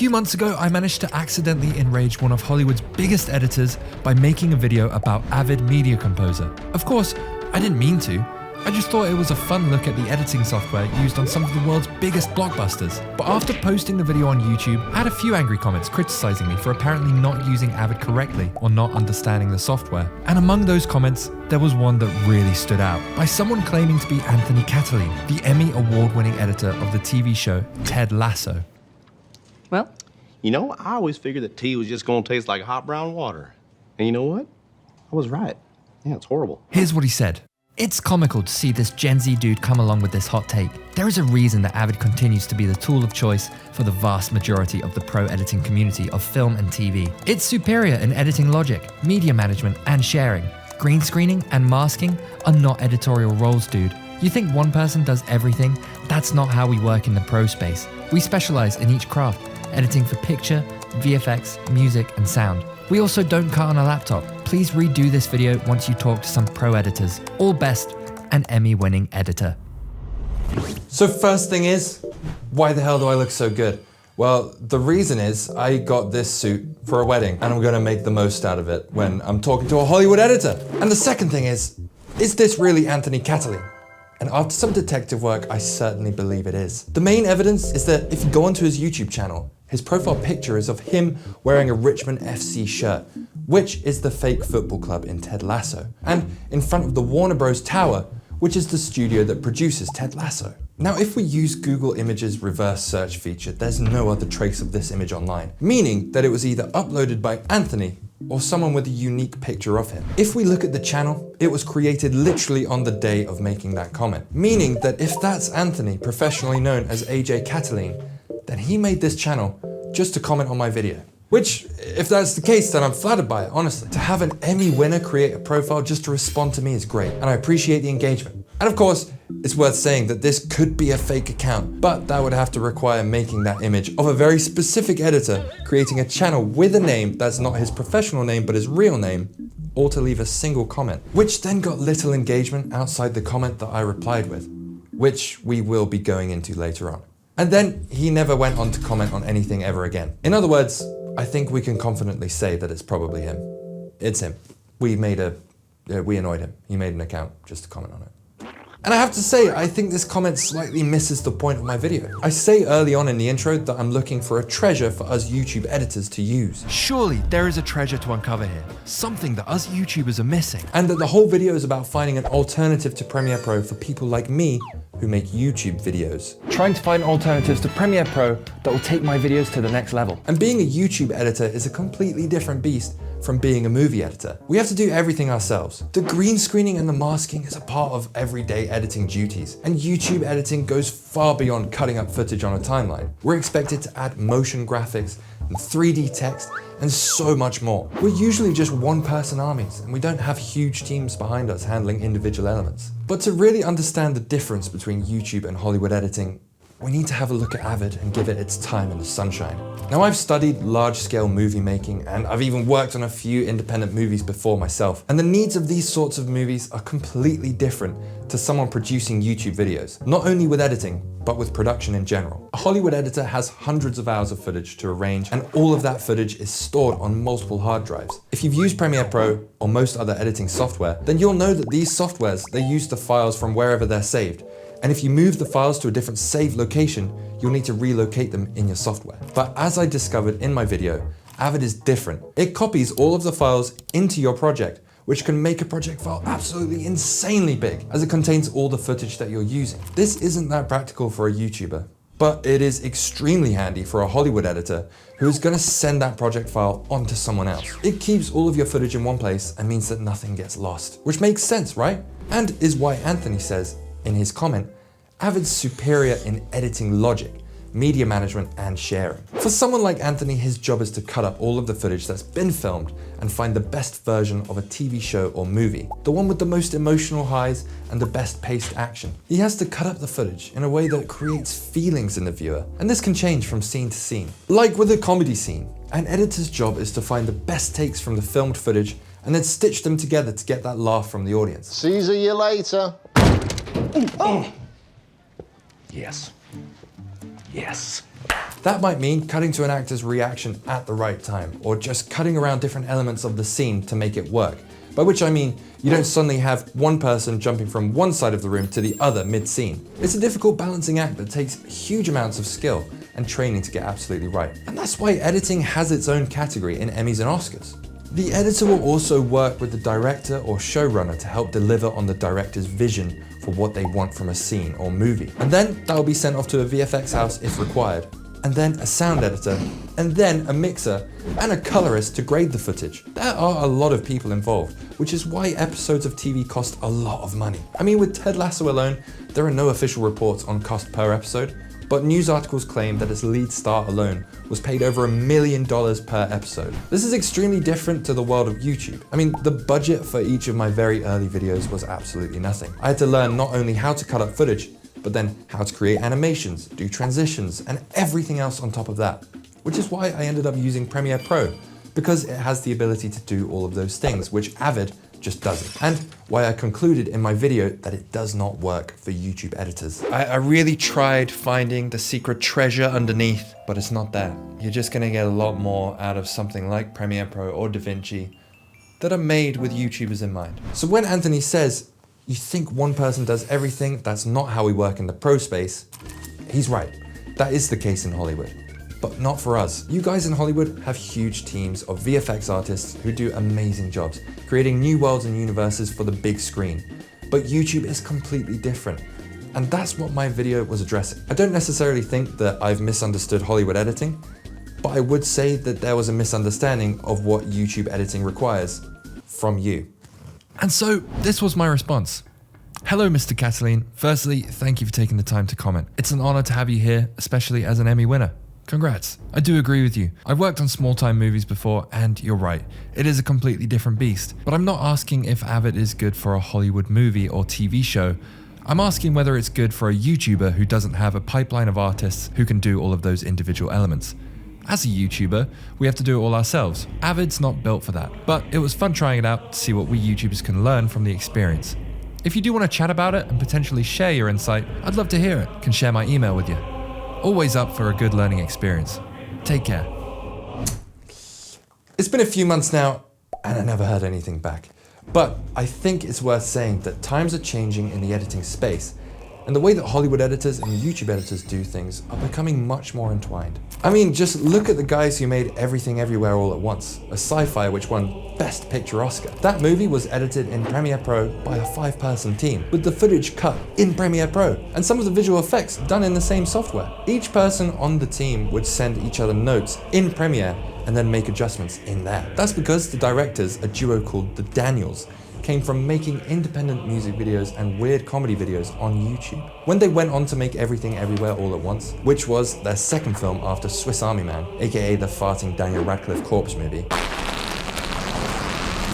few months ago, I managed to accidentally enrage one of Hollywood's biggest editors by making a video about Avid Media Composer. Of course, I didn't mean to. I just thought it was a fun look at the editing software used on some of the world's biggest blockbusters. But after posting the video on YouTube, I had a few angry comments criticizing me for apparently not using Avid correctly or not understanding the software. And among those comments, there was one that really stood out, by someone claiming to be Anthony Catalin, the Emmy award-winning editor of the TV show Ted Lasso. Well? You know, I always figured that tea was just gonna taste like hot brown water. And you know what? I was right. Yeah, it's horrible. Here's what he said. It's comical to see this Gen Z dude come along with this hot take. There is a reason that Avid continues to be the tool of choice for the vast majority of the pro editing community of film and TV. It's superior in editing logic, media management, and sharing. Green screening and masking are not editorial roles, dude. You think one person does everything? That's not how we work in the pro space. We specialize in each craft, editing for picture, VFX, music, and sound. We also don't cut on a laptop. Please redo this video once you talk to some pro editors. All best, an Emmy-winning editor. So first thing is, why the hell do I look so good? Well, the reason is I got this suit for a wedding and I'm gonna make the most out of it when I'm talking to a Hollywood editor. And the second thing is this really Anthony Catalin? And after some detective work, I certainly believe it is. The main evidence is that if you go onto his YouTube channel, his profile picture is of him wearing a Richmond FC shirt, which is the fake football club in Ted Lasso, and in front of the Warner Bros. Tower, which is the studio that produces Ted Lasso. Now, if we use Google Images reverse search feature, there's no other trace of this image online, meaning that it was either uploaded by Anthony or someone with a unique picture of him. If we look at the channel, it was created literally on the day of making that comment, meaning that if that's Anthony, professionally known as AJ Catalin, then he made this channel just to comment on my video. Which, if that's the case, then I'm flattered by it, honestly. To have an Emmy winner create a profile just to respond to me is great, and I appreciate the engagement. And of course, it's worth saying that this could be a fake account, but that would have to require making that image of a very specific editor, creating a channel with a name that's not his professional name but his real name, or to leave a single comment, which then got little engagement outside the comment that I replied with, which we will be going into later on. And then he never went on to comment on anything ever again. In other words, I think we can confidently say that it's probably him. It's him. We annoyed him. He made an account just to comment on it. And I have to say, I think this comment slightly misses the point of my video. I say early on in the intro that I'm looking for a treasure for us YouTube editors to use. Surely there is a treasure to uncover here, something that us YouTubers are missing. And that the whole video is about finding an alternative to Premiere Pro for people like me who make YouTube videos. Trying to find alternatives to Premiere Pro that will take my videos to the next level. And being a YouTube editor is a completely different beast from being a movie editor. We have to do everything ourselves. The green screening and the masking is a part of everyday editing duties, and YouTube editing goes far beyond cutting up footage on a timeline. We're expected to add motion graphics and 3D text and so much more. We're usually just one-person armies, and we don't have huge teams behind us handling individual elements. But to really understand the difference between YouTube and Hollywood editing, we need to have a look at Avid and give it its time in the sunshine. Now, I've studied large-scale movie making, and I've even worked on a few independent movies before myself. And the needs of these sorts of movies are completely different to someone producing YouTube videos, not only with editing, but with production in general. A Hollywood editor has hundreds of hours of footage to arrange, and all of that footage is stored on multiple hard drives. If you've used Premiere Pro or most other editing software, then you'll know that these softwares, they use the files from wherever they're saved. And if you move the files to a different save location, you'll need to relocate them in your software. But as I discovered in my video, Avid is different. It copies all of the files into your project, which can make a project file absolutely insanely big, as it contains all the footage that you're using. This isn't that practical for a YouTuber, but it is extremely handy for a Hollywood editor who is gonna send that project file onto someone else. It keeps all of your footage in one place and means that nothing gets lost, which makes sense, right? And is why Anthony says in his comment, Avid's superior in editing logic, media management, and sharing. For someone like Anthony, his job is to cut up all of the footage that's been filmed and find the best version of a TV show or movie, the one with the most emotional highs and the best paced action. He has to cut up the footage in a way that creates feelings in the viewer, and this can change from scene to scene. Like with a comedy scene, an editor's job is to find the best takes from the filmed footage and then stitch them together to get that laugh from the audience. See you later. Oh. Yes. Yes. That might mean cutting to an actor's reaction at the right time, or just cutting around different elements of the scene to make it work. By which I mean, you don't suddenly have one person jumping from one side of the room to the other mid-scene. It's a difficult balancing act that takes huge amounts of skill and training to get absolutely right. And that's why editing has its own category in Emmys and Oscars. The editor will also work with the director or showrunner to help deliver on the director's vision for what they want from a scene or movie. And then that will be sent off to a VFX house if required, and then a sound editor, and then a mixer, and a colorist to grade the footage. There are a lot of people involved, which is why episodes of TV cost a lot of money. I mean, with Ted Lasso alone, there are no official reports on cost per episode, but news articles claim that its lead star alone was paid over $1 million per episode. This is extremely different to the world of YouTube. I mean, the budget for each of my very early videos was absolutely nothing. I had to learn not only how to cut up footage, but then how to create animations, do transitions, and everything else on top of that. Which is why I ended up using Premiere Pro, because it has the ability to do all of those things, which Avid just doesn't. And why I concluded in my video that it does not work for YouTube editors. I really tried finding the secret treasure underneath, but it's not there. You're just gonna get a lot more out of something like Premiere Pro or DaVinci that are made with YouTubers in mind. So when Anthony says, you think one person does everything, that's not how we work in the pro space, he's right. That is the case in Hollywood. But not for us. You guys in Hollywood have huge teams of VFX artists who do amazing jobs, creating new worlds and universes for the big screen. But YouTube is completely different. And that's what my video was addressing. I don't necessarily think that I've misunderstood Hollywood editing, but I would say that there was a misunderstanding of what YouTube editing requires from you. And so this was my response. Hello, Mr. Cataline. Firstly, thank you for taking the time to comment. It's an honor to have you here, especially as an Emmy winner. Congrats. I do agree with you. I've worked on small-time movies before, and you're right. It is a completely different beast. But I'm not asking if Avid is good for a Hollywood movie or TV show. I'm asking whether it's good for a YouTuber who doesn't have a pipeline of artists who can do all of those individual elements. As a YouTuber, we have to do it all ourselves. Avid's not built for that, but it was fun trying it out to see what we YouTubers can learn from the experience. If you do want to chat about it and potentially share your insight, I'd love to hear it. Can share my email with you. Always up for a good learning experience. Take care. It's been a few months now, and I never heard anything back. But I think it's worth saying that times are changing in the editing space, and the way that Hollywood editors and YouTube editors do things are becoming much more entwined. I mean, just look at the guys who made Everything Everywhere All at Once, a sci-fi which won Best Picture Oscar. That movie was edited in Premiere Pro by a 5-person team, with the footage cut in Premiere Pro, and some of the visual effects done in the same software. Each person on the team would send each other notes in Premiere and then make adjustments in there. That's because the directors, a duo called the Daniels, came from making independent music videos and weird comedy videos on YouTube. When they went on to make Everything Everywhere All at Once, which was their second film after Swiss Army Man, aka the farting Daniel Radcliffe corpse movie,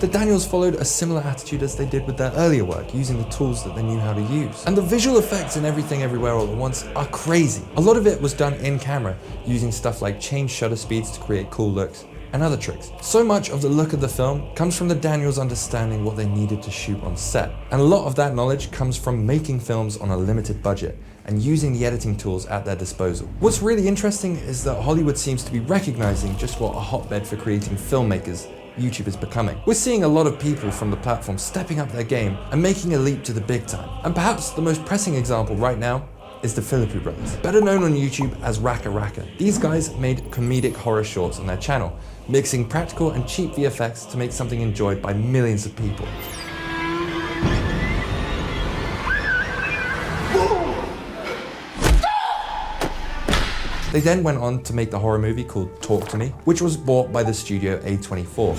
the Daniels followed a similar attitude as they did with their earlier work, using the tools that they knew how to use. And the visual effects in Everything Everywhere All at Once are crazy. A lot of it was done in camera, using stuff like change shutter speeds to create cool looks, and other tricks. So much of the look of the film comes from the Daniels understanding what they needed to shoot on set. And a lot of that knowledge comes from making films on a limited budget and using the editing tools at their disposal. What's really interesting is that Hollywood seems to be recognizing just what a hotbed for creating filmmakers YouTube is becoming. We're seeing a lot of people from the platform stepping up their game and making a leap to the big time. And perhaps the most pressing example right now is the Philippou brothers, better known on YouTube as Raka Raka. These guys made comedic horror shorts on their channel, mixing practical and cheap VFX to make something enjoyed by millions of people. They then went on to make the horror movie called Talk to Me, which was bought by the studio A24.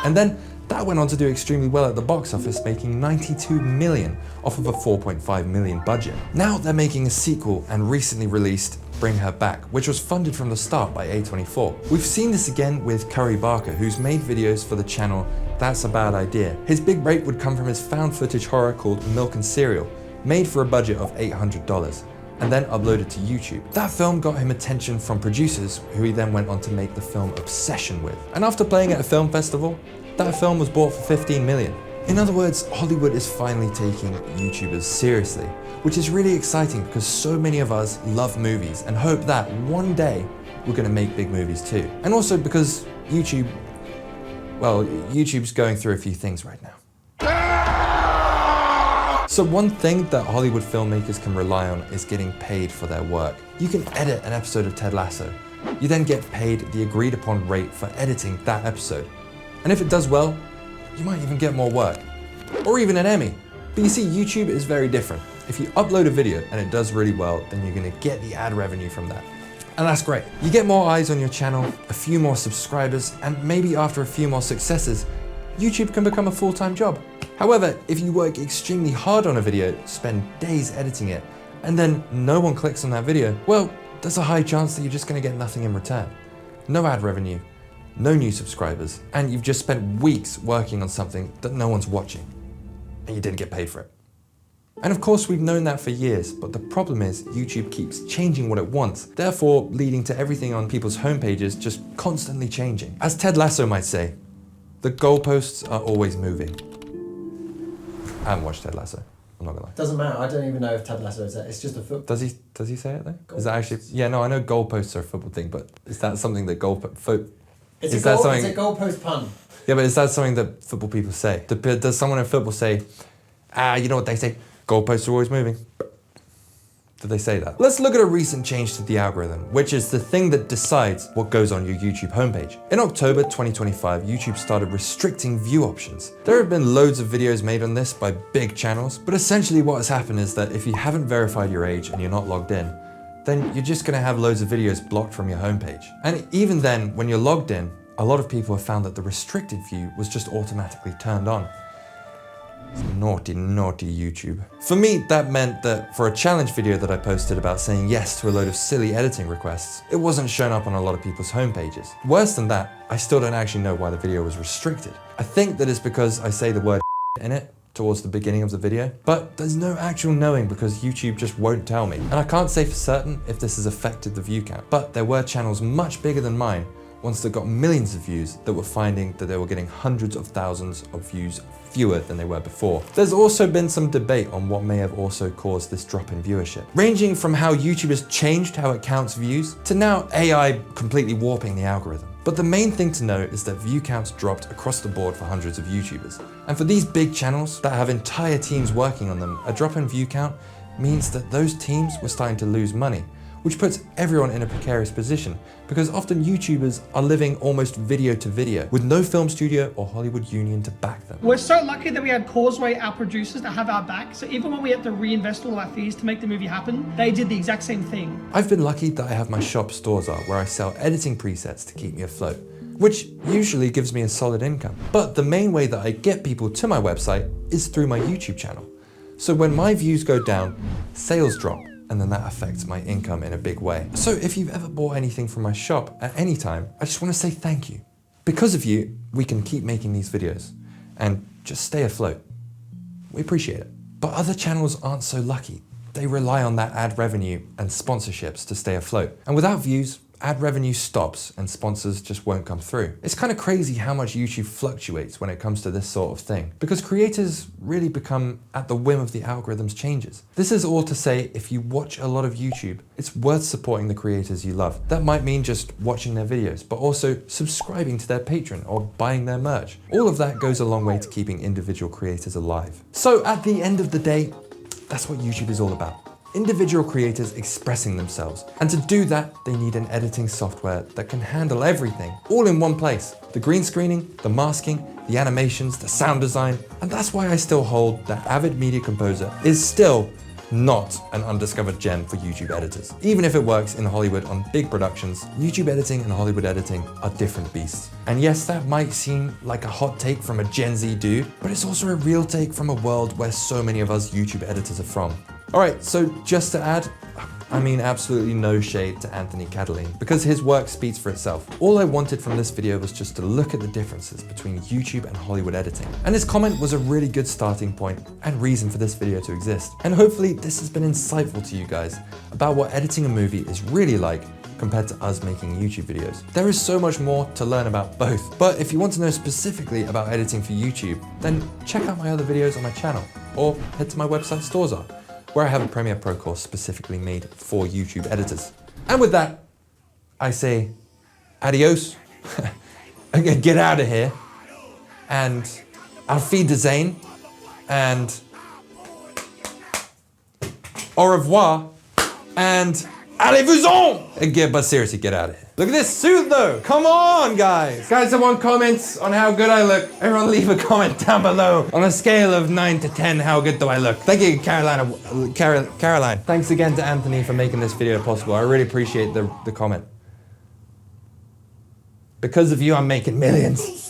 And then that went on to do extremely well at the box office, making $92 million off of a $4.5 million budget. Now they're making a sequel and recently released Bring Her Back, which was funded from the start by A24. We've seen this again with Curry Barker, who's made videos for the channel That's a Bad Idea. His big break would come from his found footage horror called Milk and Cereal, made for a budget of $800, and then uploaded to YouTube. That film got him attention from producers, who he then went on to make the film Obsession with. And after playing at a film festival, that film was bought for $15 million. In other words, Hollywood is finally taking YouTubers seriously, which is really exciting because so many of us love movies and hope that one day we're going to make big movies too. And also because YouTube's going through a few things right now. So one thing that Hollywood filmmakers can rely on is getting paid for their work. You can edit an episode of Ted Lasso. You then get paid the agreed upon rate for editing that episode. And if it does well, you might even get more work. Or even an Emmy. But you see, YouTube is very different. If you upload a video and it does really well, then you're gonna get the ad revenue from that. And that's great. You get more eyes on your channel, a few more subscribers, and maybe after a few more successes, YouTube can become a full-time job. However, if you work extremely hard on a video, spend days editing it, and then no one clicks on that video, well, there's a high chance that you're just gonna get nothing in return. No ad revenue, no new subscribers, and you've just spent weeks working on something that no one's watching, and you didn't get paid for it. And of course, we've known that for years, but the problem is YouTube keeps changing what it wants, therefore leading to everything on people's homepages just constantly changing. As Ted Lasso might say, the goalposts are always moving. I haven't watched Ted Lasso, I'm not gonna lie. Doesn't matter, I don't even know if Ted Lasso is that. It's just a football. Does he say it though? Is that actually, yeah, no, I know goalposts are a football thing, but is that something that It's a goalpost pun. Yeah, but is that something that football people say? Does someone in football say, you know what they say, goalposts are always moving? Did they say that? Let's look at a recent change to the algorithm, which is the thing that decides what goes on your YouTube homepage. In October 2025, YouTube started restricting view options. There have been loads of videos made on this by big channels, but essentially what has happened is that if you haven't verified your age and you're not logged in, then you're just gonna have loads of videos blocked from your homepage. And even then, when you're logged in, a lot of people have found that the restricted view was just automatically turned on. Naughty, naughty YouTube. For me, that meant that for a challenge video that I posted about saying yes to a load of silly editing requests, it wasn't shown up on a lot of people's homepages. Worse than that, I still don't actually know why the video was restricted. I think that it's because I say the word in it towards the beginning of the video, but there's no actual knowing because YouTube just won't tell me. And I can't say for certain if this has affected the view count, but there were channels much bigger than mine, ones that got millions of views, that were finding that they were getting hundreds of thousands of views fewer than they were before. There's also been some debate on what may have also caused this drop in viewership, ranging from how YouTube has changed how it counts views to now AI completely warping the algorithm. But the main thing to note is that view counts dropped across the board for hundreds of YouTubers. And for these big channels that have entire teams working on them, a drop in view count means that those teams were starting to lose money, which puts everyone in a precarious position because often YouTubers are living almost video to video with no film studio or Hollywood union to back them. We're so lucky that we had Causeway, our producers, that have our back. So even when we had to reinvest all our fees to make the movie happen, they did the exact same thing. I've been lucky that I have my shop Stores Are, where I sell editing presets to keep me afloat, which usually gives me a solid income. But the main way that I get people to my website is through my YouTube channel. So when my views go down, sales drop, and then that affects my income in a big way. So if you've ever bought anything from my shop at any time, I just want to say thank you. Because of you, we can keep making these videos and just stay afloat. We appreciate it. But other channels aren't so lucky. They rely on that ad revenue and sponsorships to stay afloat. And without views, ad revenue stops and sponsors just won't come through. It's kind of crazy how much YouTube fluctuates when it comes to this sort of thing, because creators really become at the whim of the algorithm's changes. This is all to say, if you watch a lot of YouTube, it's worth supporting the creators you love. That might mean just watching their videos, but also subscribing to their Patreon or buying their merch. All of that goes a long way to keeping individual creators alive. So at the end of the day, that's what YouTube is all about. Individual creators expressing themselves. And to do that, they need an editing software that can handle everything, all in one place. The green screening, the masking, the animations, the sound design. And that's why I still hold that Avid Media Composer is still not an undiscovered gem for YouTube editors. Even if it works in Hollywood on big productions, YouTube editing and Hollywood editing are different beasts. And yes, that might seem like a hot take from a Gen Z dude, but it's also a real take from a world where so many of us YouTube editors are from. All right, so just to add, I mean absolutely no shade to Anthony Cataline, because his work speaks for itself. All I wanted from this video was just to look at the differences between YouTube and Hollywood editing. And his comment was a really good starting point and reason for this video to exist. And hopefully this has been insightful to you guys about what editing a movie is really like compared to us making YouTube videos. There is so much more to learn about both, but if you want to know specifically about editing for YouTube, then check out my other videos on my channel, or head to my website Storzar, where I have a Premiere Pro course specifically made for YouTube editors. And with that, I say adios, get out of here, and auf Wiedersehen, and au revoir, and allez-vous-en! But seriously, get out of here. Look at this suit though, come on guys! Guys that want comments on how good I look, everyone leave a comment down below. On a scale of 9 to 10, how good do I look? Thank you, Caroline. Thanks again to Anthony for making this video possible. I really appreciate the comment. Because of you, I'm making millions.